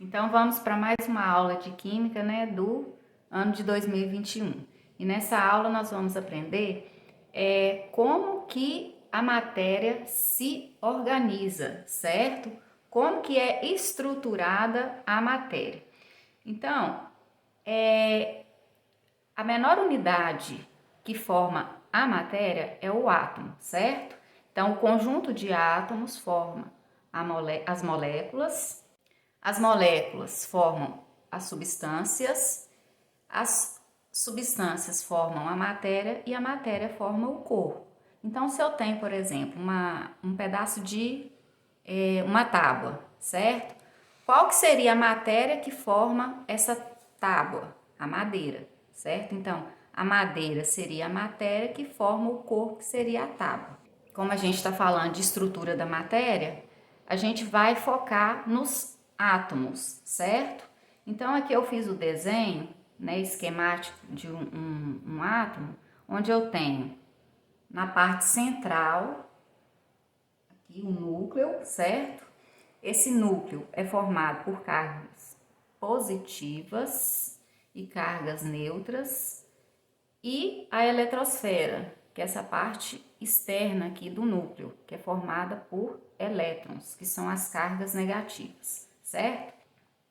Então vamos para mais uma aula de química, né, do ano de 2021. E nessa aula nós vamos aprender como que a matéria se organiza, certo? Como que é estruturada a matéria. Então, a menor unidade que forma a matéria é o átomo, certo? Então, o conjunto de átomos forma as moléculas. As moléculas formam as substâncias formam a matéria e a matéria forma o corpo. Então, se eu tenho, por exemplo, um pedaço de uma tábua, certo? Qual que seria a matéria que forma essa tábua? A madeira, certo? Então, a madeira seria a matéria que forma o corpo, que seria a tábua. Como a gente está falando de estrutura da matéria, a gente vai focar nos átomos, certo? Então, aqui eu fiz o desenho, né, esquemático de um átomo, onde eu tenho na parte central, aqui o núcleo, certo? Esse núcleo é formado por cargas positivas e cargas neutras e a eletrosfera, que é essa parte externa aqui do núcleo, que é formada por elétrons, que são as cargas negativas, certo?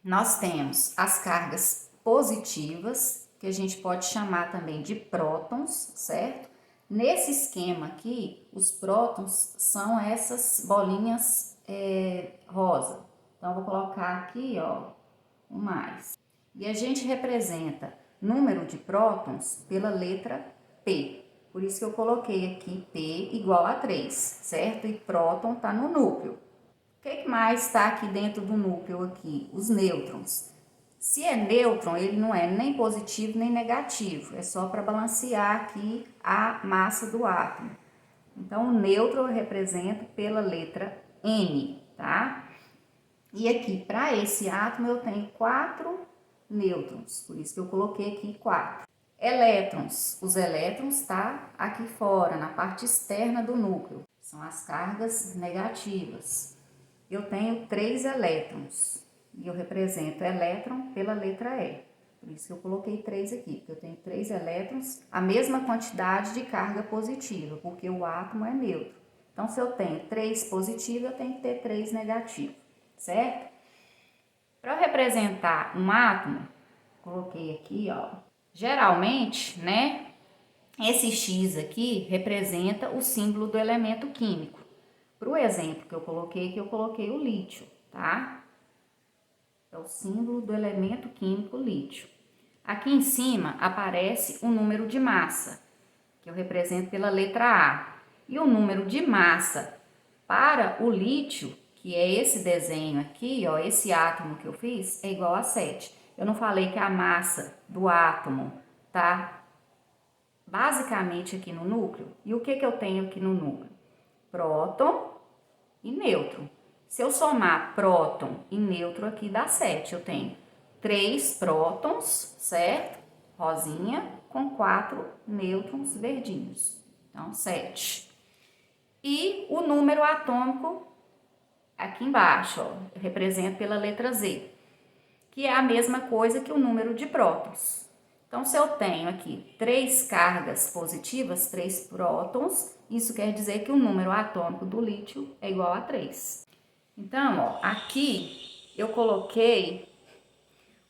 Nós temos as cargas positivas, que a gente pode chamar também de prótons, certo? Nesse esquema aqui, os prótons são essas bolinhas rosa. Então, eu vou colocar aqui, ó, um mais. E a gente representa número de prótons pela letra P. Por isso que eu coloquei aqui P igual a 3, certo? E próton está no núcleo. O que mais está aqui dentro do núcleo aqui? Os nêutrons. Se é nêutron, ele não é nem positivo nem negativo. É só para balancear aqui a massa do átomo. Então, o nêutron eu represento pela letra N, tá? E aqui, para esse átomo, eu tenho 4 nêutrons. Por isso que eu coloquei aqui 4. Elétrons. Os elétrons tá aqui fora, na parte externa do núcleo. São as cargas negativas. Eu tenho 3 elétrons. E eu represento elétron pela letra E. Por isso que eu coloquei 3 aqui, porque eu tenho 3 elétrons, a mesma quantidade de carga positiva, porque o átomo é neutro. Então, se eu tenho 3 positivo, eu tenho que ter 3 negativo, certo? Para eu representar um átomo, coloquei aqui, ó. Geralmente, né, esse X aqui representa o símbolo do elemento químico. Para o exemplo que eu coloquei o lítio, tá? É o símbolo do elemento químico lítio. Aqui em cima aparece o número de massa, que eu represento pela letra A. E o número de massa para o lítio, que é esse desenho aqui, ó, esse átomo que eu fiz, é igual a 7. Eu não falei que a massa do átomo tá basicamente aqui no núcleo? E o que eu tenho aqui no núcleo? Próton e nêutron. Se eu somar próton e nêutron aqui dá 7. Eu tenho 3 prótons, certo? Rosinha, com 4 nêutrons verdinhos. Então, 7. E o número atômico aqui embaixo, ó, eu represento pela letra Z, que é a mesma coisa que o número de prótons. Então, se eu tenho aqui 3 cargas positivas, 3 prótons, isso quer dizer que o número atômico do lítio é igual a 3. Então, ó, aqui eu coloquei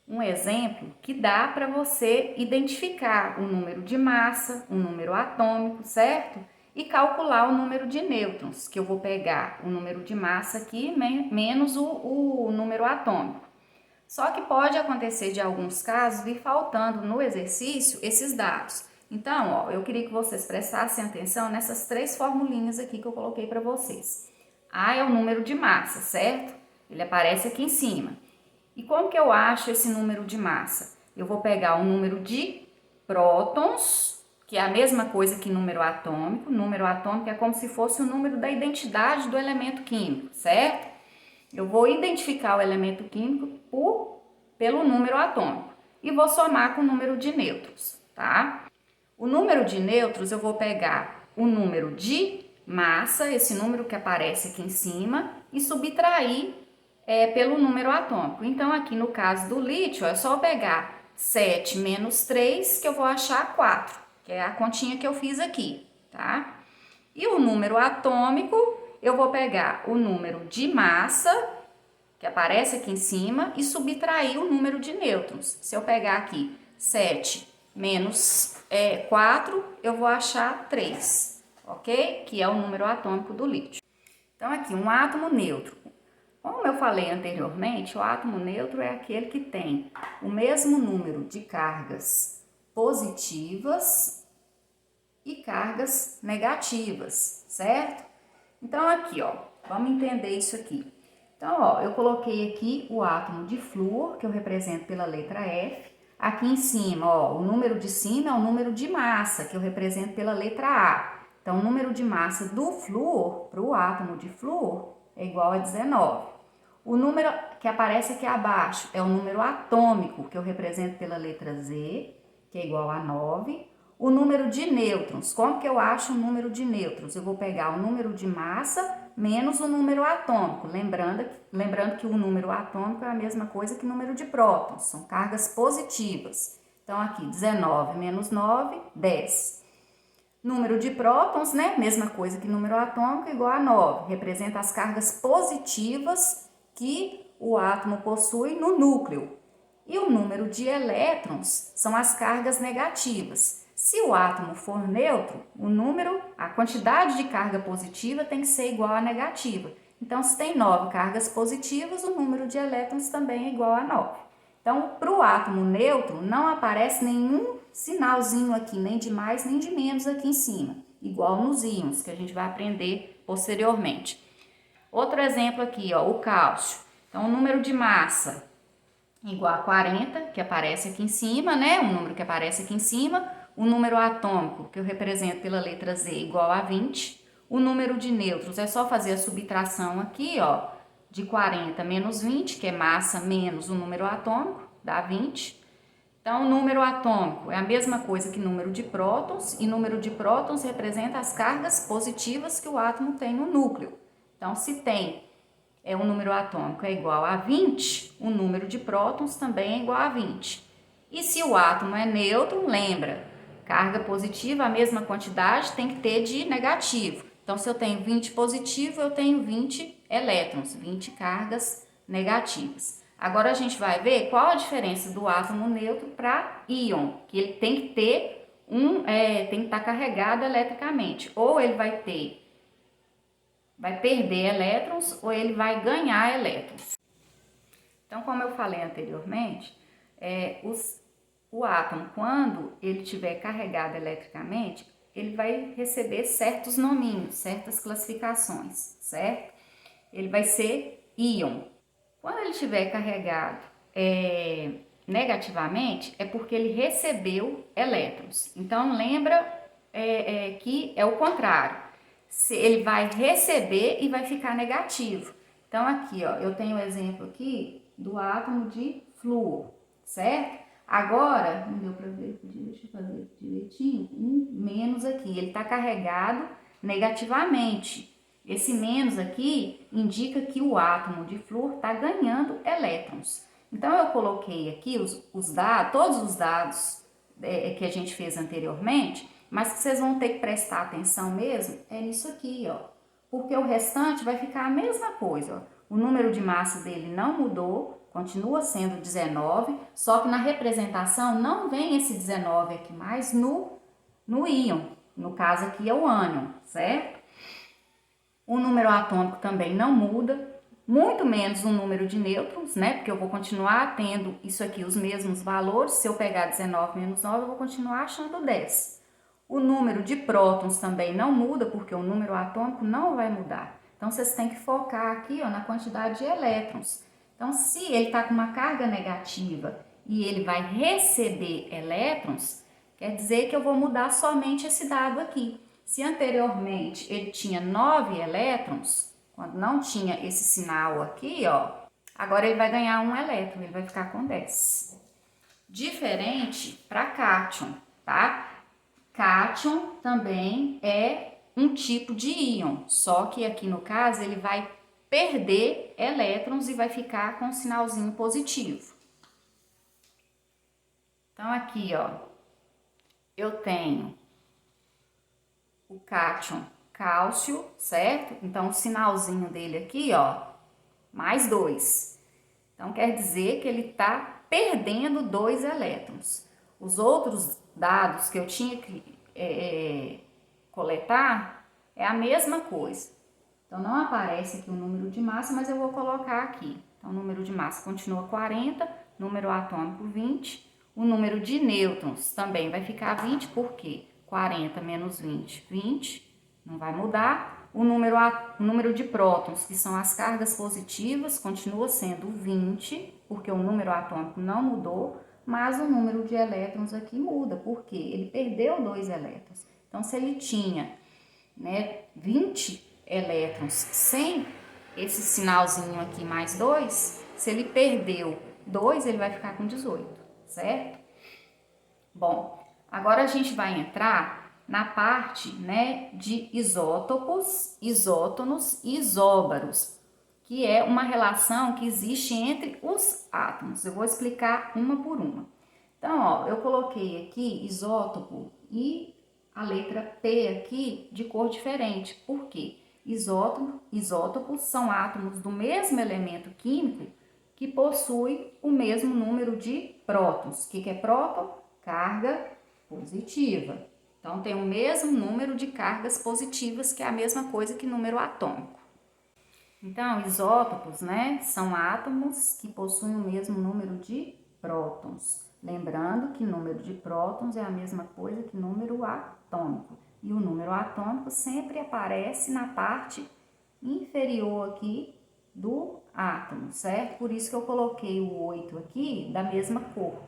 um exemplo que dá para você identificar o número de massa, o número atômico, certo? E calcular o número de nêutrons, que eu vou pegar o número de massa aqui menos o número atômico. Só que pode acontecer de alguns casos vir faltando no exercício esses dados. Então, ó, eu queria que vocês prestassem atenção nessas 3 formulinhas aqui que eu coloquei para vocês. A é o número de massa, certo? Ele aparece aqui em cima. E como que eu acho esse número de massa? Eu vou pegar o número de prótons, que é a mesma coisa que número atômico. Número atômico é como se fosse o número da identidade do elemento químico, certo? Eu vou identificar o elemento químico pelo número atômico e vou somar com o número de nêutrons, tá? O número de nêutrons eu vou pegar o número de massa, esse número que aparece aqui em cima, e subtrair pelo número atômico. Então, aqui no caso do lítio, é só pegar 7 menos 3, que eu vou achar 4, que é a continha que eu fiz aqui, tá? E o número atômico, eu vou pegar o número de massa, que aparece aqui em cima, e subtrair o número de nêutrons. Se eu pegar aqui 7 menos 4, eu vou achar 3, ok? Que é o número atômico do lítio. Então, aqui, um átomo neutro. Como eu falei anteriormente, o átomo neutro é aquele que tem o mesmo número de cargas positivas e cargas negativas, certo? Então, aqui, ó, vamos entender isso aqui. Então, ó, eu coloquei aqui o átomo de flúor, que eu represento pela letra F. Aqui em cima, ó, o número de cima é o número de massa, que eu represento pela letra A. Então, o número de massa do flúor, para o átomo de flúor, é igual a 19. O número que aparece aqui abaixo é o número atômico, que eu represento pela letra Z, que é igual a 9. O número de nêutrons, como que eu acho o número de nêutrons? Eu vou pegar o número de massa menos o número atômico. Lembrando que o número atômico é a mesma coisa que o número de prótons, são cargas positivas. Então, aqui, 19 menos 9, 10. Número de prótons, né? Mesma coisa que número atômico, igual a 9. Representa as cargas positivas que o átomo possui no núcleo. E o número de elétrons são as cargas negativas. Se o átomo for neutro, a quantidade de carga positiva tem que ser igual à negativa. Então, se tem 9 cargas positivas, o número de elétrons também é igual a 9. Então, para o átomo neutro, não aparece nenhum sinalzinho aqui, nem de mais nem de menos aqui em cima, igual nos íons, que a gente vai aprender posteriormente. Outro exemplo aqui, ó, o cálcio. Então, o número de massa igual a 40, que aparece aqui em cima, né? Um número que aparece aqui em cima. O número atômico, que eu represento pela letra Z, igual a 20. O número de nêutrons, é só fazer a subtração aqui, ó, de 40 menos 20, que é massa menos o número atômico, dá 20. Então, o número atômico é a mesma coisa que número de prótons, e número de prótons representa as cargas positivas que o átomo tem no núcleo. Então, se tem um número atômico é igual a 20, o número de prótons também é igual a 20. E se o átomo é neutro, lembra, carga positiva, a mesma quantidade tem que ter de negativo. Então, se eu tenho 20 positivo, eu tenho 20 elétrons, 20 cargas negativas. Agora, a gente vai ver qual a diferença do átomo neutro para íon, que ele tem que ter tem que estar carregado eletricamente. Ou ele vai perder elétrons ou ele vai ganhar elétrons. Então, como eu falei anteriormente, o átomo, quando ele estiver carregado eletricamente, ele vai receber certos nominhos, certas classificações, certo? Ele vai ser íon. Quando ele estiver carregado negativamente, é porque ele recebeu elétrons. Então, lembra que é o contrário. Ele vai receber e vai ficar negativo. Então, aqui, ó, eu tenho o exemplo aqui do átomo de flúor, certo? Agora, não deu para ver, deixa eu fazer direitinho, menos aqui, ele está carregado negativamente. Esse menos aqui indica que o átomo de flúor está ganhando elétrons. Então, eu coloquei aqui todos os dados que a gente fez anteriormente, mas que vocês vão ter que prestar atenção mesmo é nisso aqui, ó. Porque o restante vai ficar a mesma coisa, ó. O número de massa dele não mudou, continua sendo 19, só que na representação não vem esse 19 aqui mais no íon. No caso aqui é o ânion, certo? O número atômico também não muda, muito menos o número de nêutrons, né? Porque eu vou continuar tendo isso aqui, os mesmos valores. Se eu pegar 19 menos 9, eu vou continuar achando 10. O número de prótons também não muda, porque o número atômico não vai mudar. Então, vocês têm que focar aqui, ó, na quantidade de elétrons. Então, se ele está com uma carga negativa e ele vai receber elétrons, quer dizer que eu vou mudar somente esse dado aqui. Se anteriormente ele tinha 9 elétrons, quando não tinha esse sinal aqui, ó, agora ele vai ganhar 1 elétron, ele vai ficar com 10. Diferente para cátion, tá? Cátion também é um tipo de íon, só que aqui no caso ele vai perder elétrons e vai ficar com um sinalzinho positivo. Então, aqui, ó, eu tenho o cátion cálcio, certo? Então, o sinalzinho dele aqui, ó, mais 2. Então, quer dizer que ele está perdendo 2 elétrons. Os outros dados que eu tinha que coletar é a mesma coisa. Então, não aparece aqui o número de massa, mas eu vou colocar aqui. Então, o número de massa continua 40, número atômico 20. O número de nêutrons também vai ficar 20, porque 40 menos 20, 20, não vai mudar. O número de prótons, que são as cargas positivas, continua sendo 20, porque o número atômico não mudou, mas o número de elétrons aqui muda, porque ele perdeu 2 elétrons. Então, se ele tinha, 20 elétrons sem esse sinalzinho aqui mais 2, se ele perdeu 2, ele vai ficar com 18, certo? Bom, agora a gente vai entrar na parte, de isótopos, isótonos e isóbaros, que é uma relação que existe entre os átomos. Eu vou explicar uma por uma. Então, ó, eu coloquei aqui isótopo e a letra P aqui de cor diferente. Por quê? Isótopos são átomos do mesmo elemento químico que possui o mesmo número de prótons. O que é próton? Carga positiva. Então, tem o mesmo número de cargas positivas, que é a mesma coisa que número atômico. Então, isótopos, são átomos que possuem o mesmo número de prótons. Lembrando que número de prótons é a mesma coisa que número atômico. E o número atômico sempre aparece na parte inferior aqui do átomo, certo? Por isso que eu coloquei o 8 aqui da mesma cor.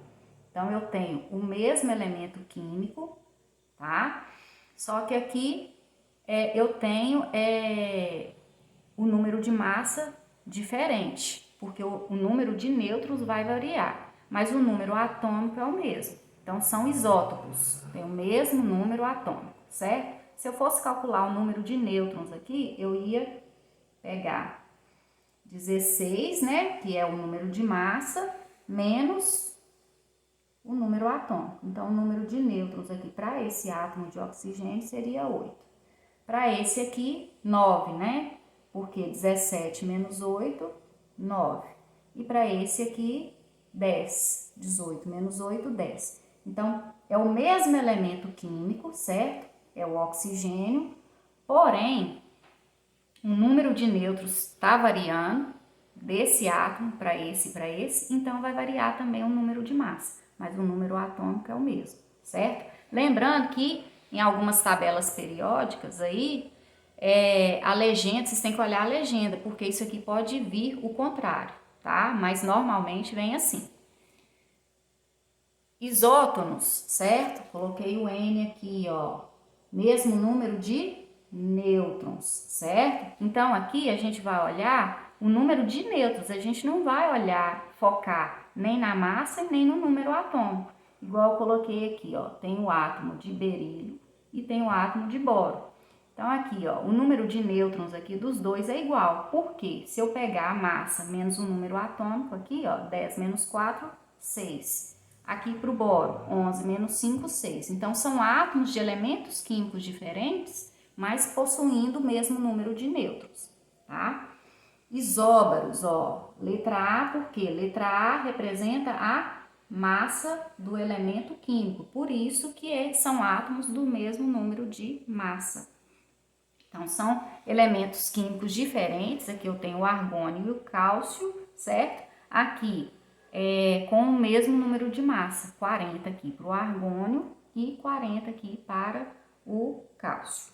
Então, eu tenho o mesmo elemento químico, tá? Só que aqui eu tenho o número de massa diferente, porque o número de nêutrons vai variar, mas o número atômico é o mesmo. Então, são isótopos, tem o mesmo número atômico, certo? Se eu fosse calcular o número de nêutrons aqui, eu ia pegar 16, que é o número de massa, menos o número atômico. Então, o número de nêutrons aqui para esse átomo de oxigênio seria 8. Para esse aqui, 9, Porque 17 menos 8, 9. E para esse aqui, 10. 18 menos 8, 10. Então, é o mesmo elemento químico, certo? É o oxigênio, porém, o número de nêutrons está variando desse átomo para esse, então vai variar também o número de massa, mas o número atômico é o mesmo, certo? Lembrando que em algumas tabelas periódicas aí, a legenda, vocês têm que olhar a legenda, porque isso aqui pode vir o contrário, tá? Mas normalmente vem assim. Isótonos, certo? Coloquei o N aqui, ó. Mesmo número de nêutrons, certo? Então, aqui a gente vai olhar o número de nêutrons, a gente não vai olhar, focar nem na massa nem no número atômico. Igual eu coloquei aqui, ó, tem o átomo de berílio e tem o átomo de boro. Então, aqui, ó, o número de nêutrons aqui dos dois é igual. Por quê? Se eu pegar a massa menos o número atômico aqui, ó, 10 menos 4, 6. Aqui para o boro, 11 menos 5, 6. Então, são átomos de elementos químicos diferentes, mas possuindo o mesmo número de nêutrons, tá? Isóbaros, ó, letra A, por quê? Letra A representa a massa do elemento químico, por isso que são átomos do mesmo número de massa. Então, são elementos químicos diferentes, aqui eu tenho o argônio e o cálcio, certo? Aqui, com o mesmo número de massa, 40 aqui para o argônio e 40 aqui para o cálcio.